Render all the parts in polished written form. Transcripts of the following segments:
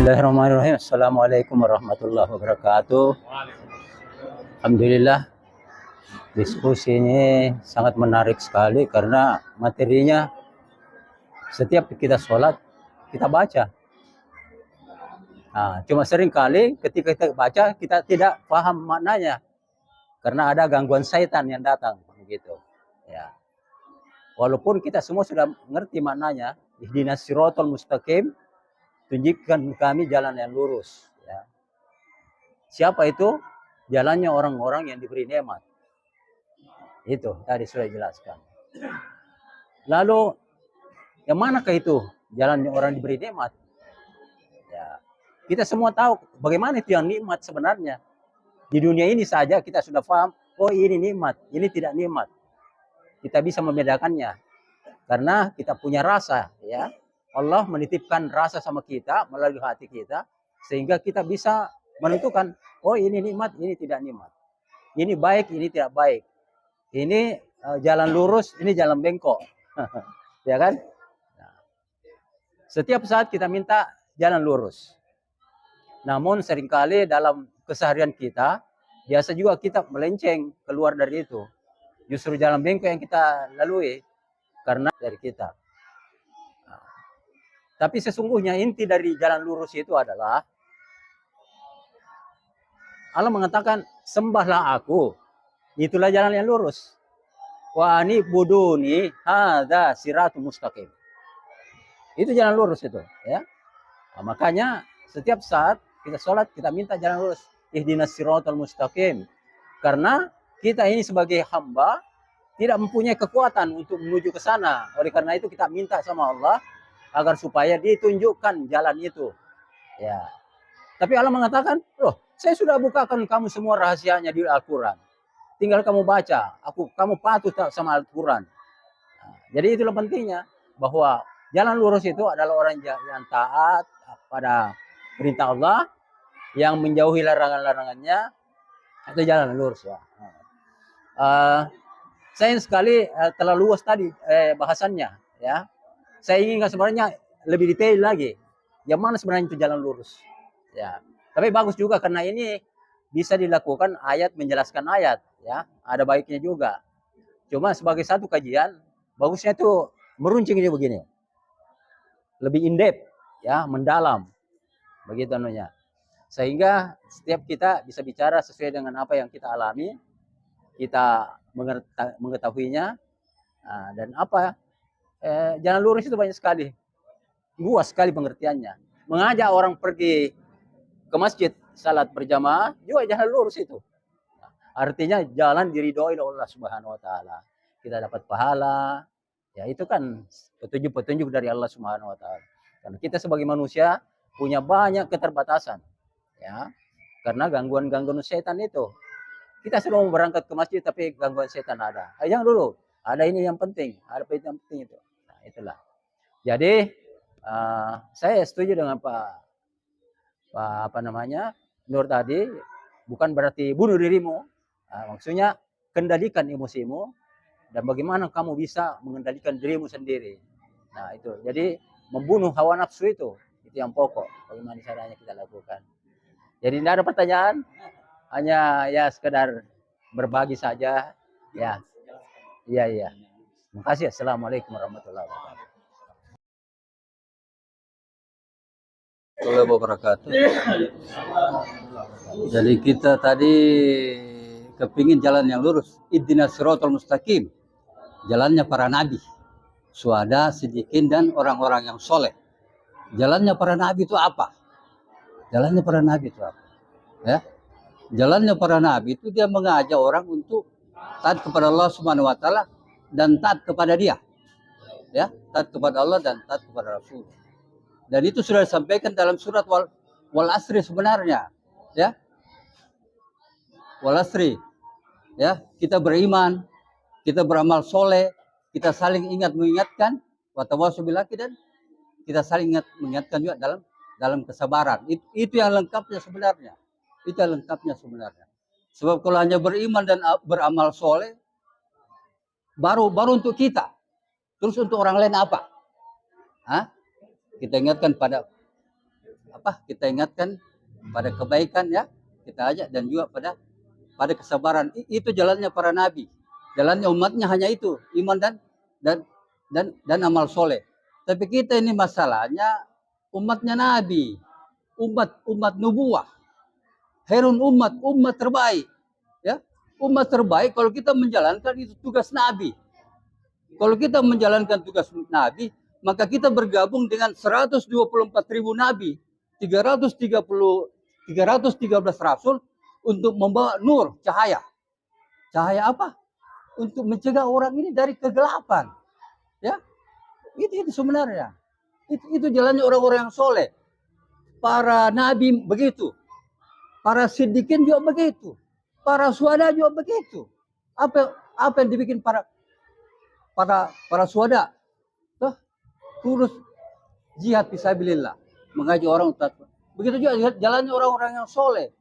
Bismillahirrahmanirrahim. Assalamualaikum warahmatullahi wabarakatuh. Alhamdulillah, diskusi ini sangat menarik sekali karena materinya setiap kita sholat kita baca. Cuma sering kali ketika kita baca kita tidak paham maknanya karena ada gangguan syaitan yang datang begitu. Ya. Walaupun kita semua sudah mengerti maknanya, ihdinas siratal mustaqim, tunjukkan kami jalan yang lurus. Ya. Siapa itu? Jalannya orang-orang yang diberi nikmat. Itu tadi sudah dijelaskan. Lalu yang manakah itu jalannya orang diberi nikmat? Ya, kita semua tahu bagaimana itu yang nikmat sebenarnya. Di dunia ini saja kita sudah paham, oh ini nikmat, ini tidak nikmat. Kita bisa membedakannya karena kita punya rasa, ya. Allah menitipkan rasa sama kita melalui hati kita sehingga kita bisa menentukan, oh ini nikmat, ini tidak nikmat. Ini baik, ini tidak baik. Ini jalan lurus, ini jalan bengkok. Ya kan? Nah, setiap saat kita minta jalan lurus. Namun seringkali dalam keseharian kita, biasa juga kita melenceng keluar dari itu. Justru jalan bengkok yang kita lalui karena dari kita. Tapi sesungguhnya inti dari jalan lurus itu adalah Allah mengatakan, sembahlah aku, itulah jalan yang lurus. Wa ani buduni hadza siratul mustaqim. Itu jalan lurus itu, ya. Makanya setiap saat kita sholat kita minta jalan lurus, ihdinas siratal mustaqim. Karena kita ini sebagai hamba tidak mempunyai kekuatan untuk menuju ke sana. Oleh karena itu kita minta sama Allah agar supaya ditunjukkan jalan itu. Ya. Tapi Allah mengatakan, loh, saya sudah bukakan kamu semua rahasianya di Al-Quran. Tinggal kamu baca, kamu patuh sama Al-Quran. Nah, jadi itulah pentingnya bahwa jalan lurus itu adalah orang yang taat pada perintah Allah, yang menjauhi larangan-larangannya, itu jalan lurus. Ya. Sayang sekali terlalu luas tadi bahasannya, ya. Saya ingin sebenarnya lebih detail lagi. Yang mana sebenarnya itu jalan lurus. Ya. Tapi bagus juga karena ini bisa dilakukan ayat menjelaskan ayat. Ya. Ada baiknya juga. Cuma sebagai satu kajian, bagusnya itu meruncing ini begini. Lebih in-depth, ya, mendalam. Begitu anunya. Sehingga setiap kita bisa bicara sesuai dengan apa yang kita alami. Kita mengetahuinya. Dan apa jalan lurus itu banyak sekali, luas sekali pengertiannya. Mengajak orang pergi ke masjid salat berjamaah juga jalan lurus itu. Artinya jalan diridhoi oleh Allah Subhanahu Wa Taala. Kita dapat pahala. Ya itu kan petunjuk-petunjuk dari Allah Subhanahu Wa Taala. Karena kita sebagai manusia punya banyak keterbatasan, ya. Karena gangguan-gangguan setan itu. Kita selalu berangkat ke masjid tapi gangguan setan ada. Jangan dulu. Ada ini yang penting, ada yang penting itu. Nah, itulah. Jadi saya setuju dengan Pak Nur tadi, bukan berarti bunuh dirimu. Maksudnya kendalikan emosimu dan bagaimana kamu bisa mengendalikan dirimu sendiri. Nah, itu. Jadi membunuh hawa nafsu itu yang pokok. Bagaimana caranya kita lakukan. Jadi tidak ada pertanyaan, hanya ya sekedar berbagi saja, ya. Iya. Terima kasih. Assalamualaikum warahmatullahi wabarakatuh. Jadi kita tadi kepingin jalan yang lurus. Ihdinas siratal mustaqim. Jalannya para nabi, syuhada, siddiqin, dan orang-orang yang soleh. Jalannya para nabi itu apa? Jalannya para nabi itu apa? Ya. Jalannya para nabi itu dia mengajak orang untuk taat kepada Allah Subhanahu Wa Taala dan taat kepada dia, ya, taat kepada Allah dan taat kepada Rasul. Dan itu sudah disampaikan dalam surat wal asri sebenarnya, ya, wal asri, ya, kita beriman, kita beramal soleh, kita saling mengingatkan, watawasau bil haqqi, dan kita saling mengingatkan juga dalam kesabaran. Itu yang lengkapnya sebenarnya. Itu yang lengkapnya sebenarnya. Sebab kalau hanya beriman dan beramal soleh, baru untuk kita. Terus untuk orang lain apa? Kita ingatkan pada kita ingatkan pada kebaikan ya, kita ajak, dan juga pada kesabaran. Itu jalannya para nabi, jalannya umatnya hanya itu, iman dan amal soleh. Tapi kita ini masalahnya umatnya nabi, umat nubuah, Herun umat terbaik ya. Umat terbaik kalau kita menjalankan itu tugas nabi. Kalau kita menjalankan tugas nabi, maka kita bergabung dengan 124.000 nabi, 313 rasul untuk membawa nur, cahaya. Cahaya apa? Untuk mencegah orang ini dari kegelapan. Ya, itu sebenarnya. Itu jalannya orang-orang yang soleh. Para nabi begitu. Para siddiqin juga begitu. Para syuhada juga begitu. Apa yang dibikin para syuhada? Kurus jihad fisabilillah, mengajak orang untuk takwa. Begitu juga jalannya orang-orang yang soleh.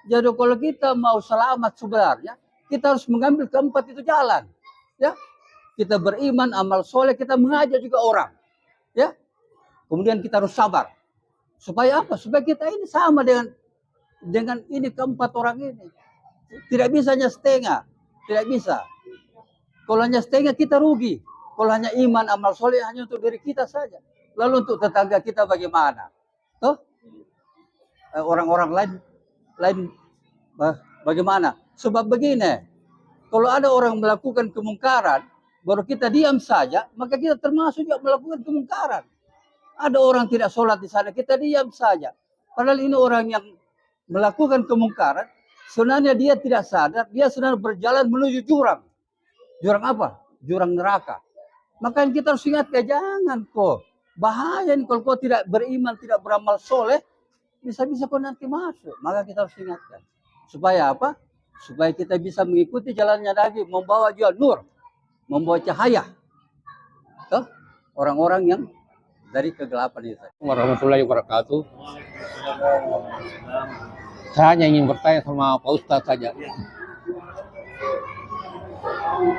Jadi kalau kita mau selamat sebenarnya, kita harus mengambil keempat itu jalan. Ya, kita beriman, amal soleh, kita mengajak juga orang. Ya, kemudian kita harus sabar. Supaya apa? Supaya kita ini sama dengan ini keempat orang ini. Tidak bisa hanya setengah, tidak bisa. Kalau hanya setengah kita rugi. Kalau hanya iman, amal soleh hanya untuk diri kita saja. Lalu untuk tetangga kita bagaimana? Toh? Orang-orang lain bagaimana? Sebab begini, kalau ada orang melakukan kemungkaran, baru kita diam saja, maka kita termasuk juga melakukan kemungkaran. Ada orang tidak sholat di sana, kita diam saja. Padahal ini orang yang melakukan kemungkaran, sebenarnya dia tidak sadar, dia sedang berjalan menuju jurang. Jurang apa? Jurang neraka. Makanya kita harus ingat, jangan kok. Bahaya nih kalau kau tidak beriman, tidak beramal soleh, bisa-bisa kau nanti masuk. Maka kita harus ingatkan. Supaya apa? Supaya kita bisa mengikuti jalannya Nabi, membawa juga nur, membawa cahaya. Tuh, orang-orang yang dari kegelapan itu. Warahmatullahi wabarakatuh. Saya hanya ingin bertanya sama Pak Ustadz saja.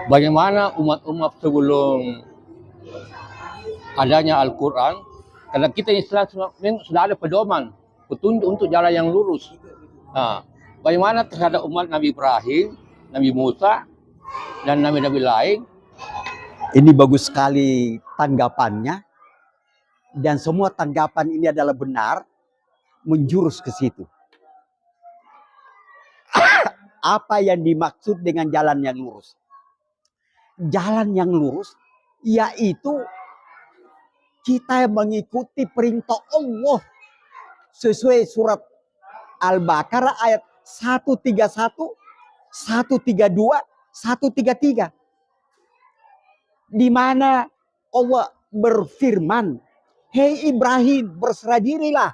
Bagaimana umat-umat sebelum adanya Al-Quran, karena kita Islam sudah ada pedoman, petunjuk untuk jalan yang lurus. Nah, bagaimana terhadap umat Nabi Ibrahim, Nabi Musa, dan Nabi-Nabi lain? Ini bagus sekali tanggapannya, dan semua tanggapan ini adalah benar, menjurus ke situ. Apa yang dimaksud dengan jalan yang lurus? Jalan yang lurus yaitu kita mengikuti perintah Allah sesuai surat Al-Baqarah ayat 131, 132, 133. Di mana Allah berfirman, "Hei Ibrahim, berserah dirilah."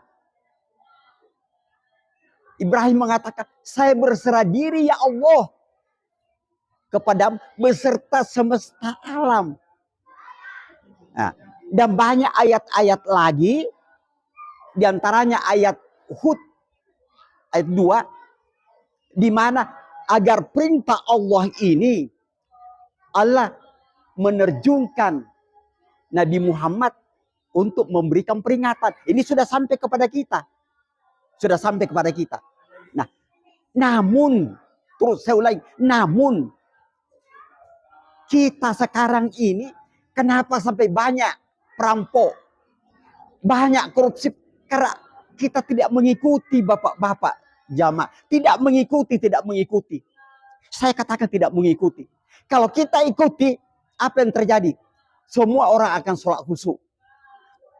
Ibrahim mengatakan, "Saya berserah diri ya Allah kepada beserta semesta alam." Nah, dan banyak ayat-ayat lagi, diantaranya ayat Hud ayat 2, di mana agar perintah Allah ini, Allah menerjunkan Nabi Muhammad untuk memberikan peringatan. Ini sudah sampai kepada kita. Sudah sampai kepada kita. Nah, namun, terus saya ulangi, namun kita sekarang ini kenapa sampai banyak perampok, banyak korupsi? Karena kita tidak mengikuti bapak-bapak jamaah. Tidak mengikuti. Saya katakan tidak mengikuti. Kalau kita ikuti, apa yang terjadi? Semua orang akan sholat khusyuk.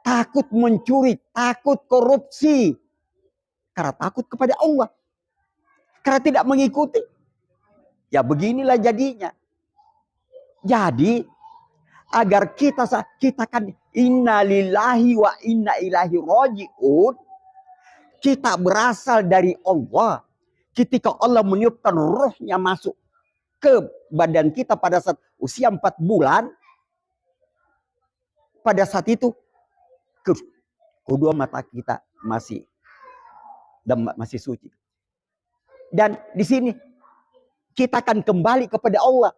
Takut mencuri, takut korupsi. Karena takut kepada Allah. Karena tidak mengikuti. Ya beginilah jadinya. Jadi agar kita kan inna lillahi wa inna ilaihi raji'un. Kita berasal dari Allah. Ketika Allah meniupkan ruhnya masuk ke badan kita pada saat usia 4 bulan. Pada saat itu kedua mata kita masih suci. Dan di sini kita akan kembali kepada Allah.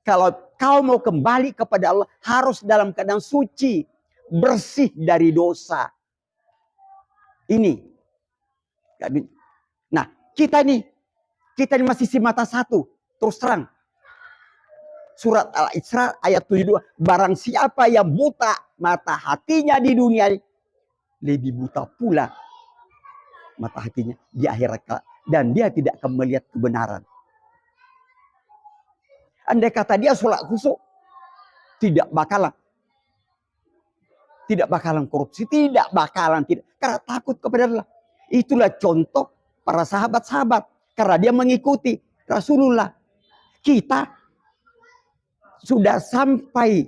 Kalau kau mau kembali kepada Allah, harus dalam keadaan suci, bersih dari dosa. Ini. Nah, kita ini masih mata satu. Terus terang. Surat Al-Isra ayat 72. Barang siapa yang buta mata hatinya di dunia, lebih buta pula mata hatinya di akhirat kelak. Dan dia tidak akan melihat kebenaran. Andai kata dia sholat khusyuk, tidak bakalan korupsi, tidak. Karena takut kepada Allah. Itulah contoh para sahabat-sahabat. Karena dia mengikuti Rasulullah. Kita sudah sampai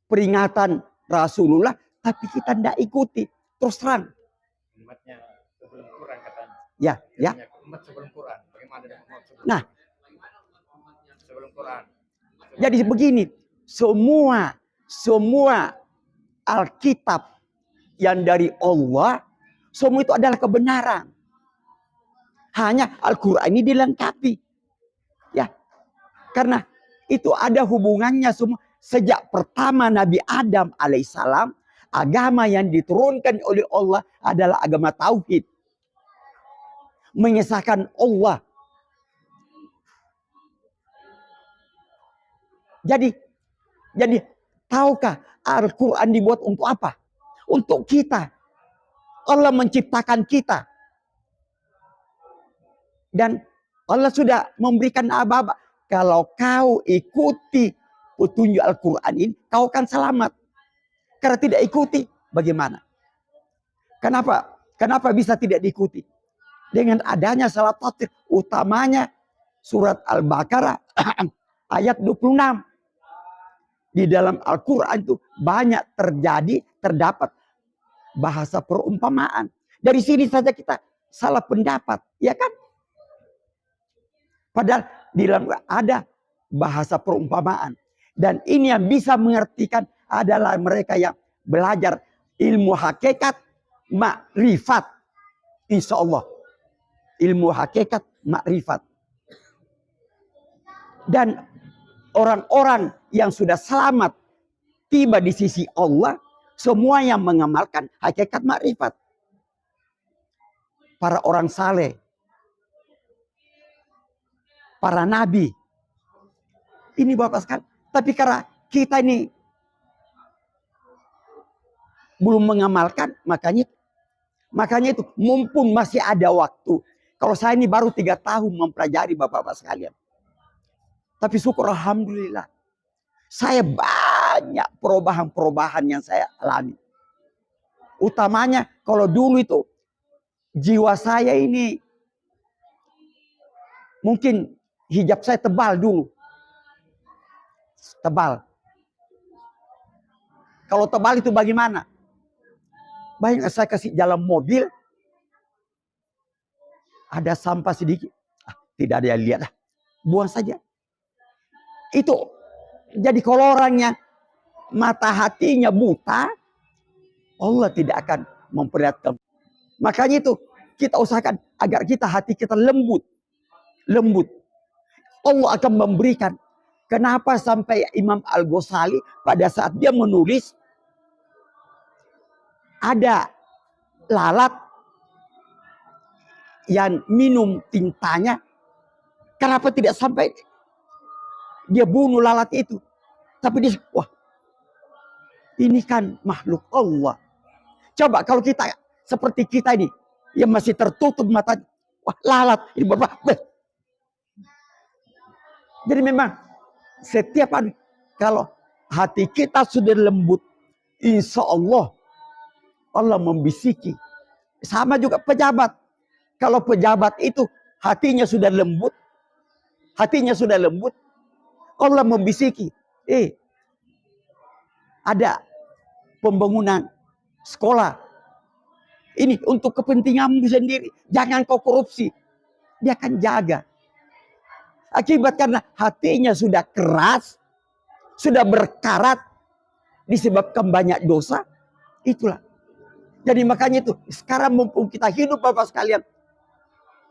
peringatan Rasulullah, tapi kita tidak ikuti. Terus terang. Umatnya sebelum Quran katanya. Ya. Umat sebelum Quran. Bagaimana dengan umat sebelum Nah, sebelum Quran? jadi begini, semua Alkitab yang dari Allah, semua itu adalah kebenaran. Hanya Al-Quran ini dilengkapi. Ya, karena itu ada hubungannya semua. Sejak pertama Nabi Adam alaihissalam, agama yang diturunkan oleh Allah adalah agama tauhid. Mengesahkan Allah. Jadi tahukah Al-Quran dibuat untuk apa? Untuk kita. Allah menciptakan kita. Dan Allah sudah memberikan aba-aba. Kalau kau ikuti petunjuk Al-Quran ini, kau akan selamat. Karena tidak ikuti, bagaimana? Kenapa bisa tidak diikuti? Dengan adanya salah tafsir, utamanya surat Al-Baqarah ayat 26. Di dalam Al-Quran itu banyak terdapat bahasa perumpamaan. Dari sini saja kita salah pendapat, ya kan? Padahal di dalam ada bahasa perumpamaan. Dan ini yang bisa mengertikan adalah mereka yang belajar ilmu hakikat makrifat. Insya Allah. Ilmu hakikat makrifat. Dan orang-orang yang sudah selamat tiba di sisi Allah, semua yang mengamalkan hakikat makrifat. Para orang saleh, para nabi. Ini Bapak sekalian. Tapi karena kita ini belum mengamalkan, makanya itu mumpung masih ada waktu. Kalau saya ini baru 3 tahun mempelajari Bapak-Bapak sekalian. Tapi syukur alhamdulillah. Saya banyak perubahan-perubahan yang saya alami. Utamanya kalau dulu itu jiwa saya ini mungkin hijab saya tebal dulu. Tebal. Kalau tebal itu bagaimana? Banyak saya kasih jalan mobil. Ada sampah sedikit. Tidak ada yang lihat. Buang saja. Itu. Jadi kalau orangnya mata hatinya buta, Allah tidak akan memperlihatkan. Makanya itu kita usahakan agar hati kita lembut. Lembut. Allah akan memberikan. Kenapa sampai Imam Al-Ghazali pada saat dia menulis ada lalat yang minum tintanya, kenapa tidak sampai dia bunuh lalat itu? Tapi dia, wah, ini kan makhluk Allah. Coba kalau kita seperti kita ini yang masih tertutup mata, wah lalat ini berapa? Jadi memang setiap hari kalau hati kita sudah lembut, insya Allah Allah membisiki. Sama juga pejabat. Kalau pejabat itu hatinya sudah lembut, Allah membisiki. Ada pembangunan sekolah. Ini untuk kepentinganmu sendiri. Jangan kau korupsi. Dia akan jaga. Akibat karena hatinya sudah keras, sudah berkarat, disebabkan banyak dosa, itulah. Jadi makanya itu, sekarang mumpung kita hidup Bapak sekalian,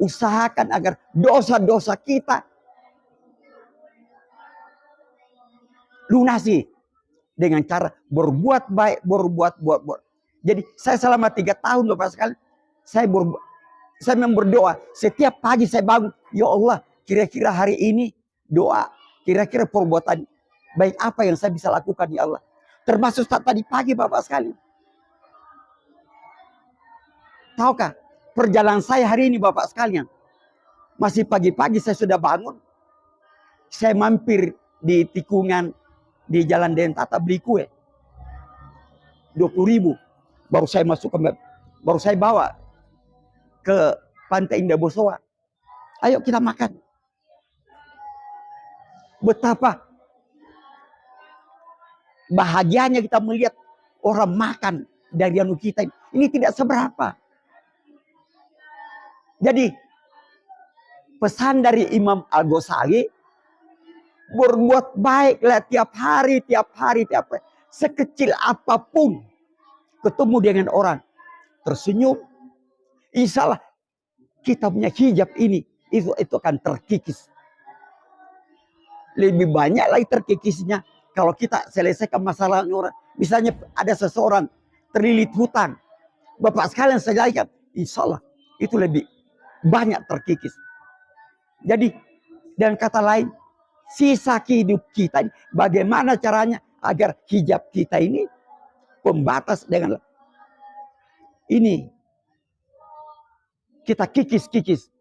usahakan agar dosa-dosa kita lunasi dengan cara berbuat baik, berbuat. Jadi saya selama 3 tahun Bapak sekalian, saya memang berdoa setiap pagi saya bangun, ya Allah, kira-kira hari ini doa, kira-kira perbuatan baik apa yang saya bisa lakukan ya Allah. Termasuk tadi pagi Bapak sekali. Tahukah perjalanan saya hari ini Bapak sekalian? Masih pagi-pagi saya sudah bangun. Saya mampir di tikungan di Jalan Dentata beli kue. 20.000. Baru saya baru saya bawa ke Pantai Indah Bosowa. Ayo kita makan. Betapa bahagianya kita melihat orang makan dari anu kita ini. Ini tidak seberapa. Jadi pesan dari Imam Al-Ghazali, berbuat baiklah tiap hari. Sekecil apapun ketemu dengan orang, tersenyum, insya Allah kita punya hijab ini itu akan terkikis. Lebih banyak lagi terkikisnya kalau kita selesaikan masalah orang. Misalnya ada seseorang terlilit hutang, Bapak sekalian selesaikan, insya Allah itu lebih banyak terkikis. Jadi dengan kata lain, sisa hidup kita ini, bagaimana caranya agar hijab kita ini pembatas dengan ini kita kikis.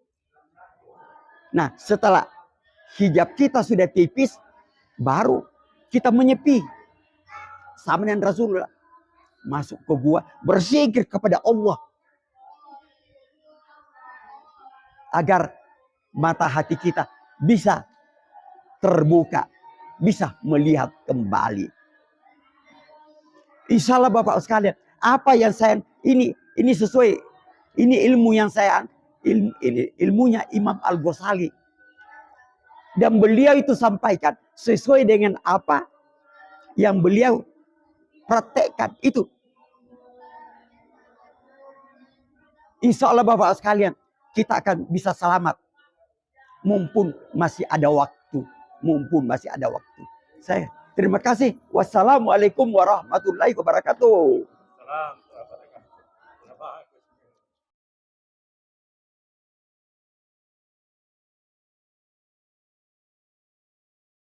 Nah, setelah hijab kita sudah tipis, baru kita menyepi. Sama dengan Rasulullah masuk ke gua, berzikir kepada Allah agar mata hati kita bisa terbuka, bisa melihat kembali. Insya Allah Bapak sekalian, apa yang saya ini sesuai, ini ilmu yang saya ilmunya Imam Al-Ghazali, dan beliau itu sampaikan sesuai dengan apa yang beliau praktekkan itu. Insya Allah Bapak sekalian, kita akan bisa selamat. Mumpun masih ada waktu. Saya terima kasih. Wassalamualaikum warahmatullahi wabarakatuh.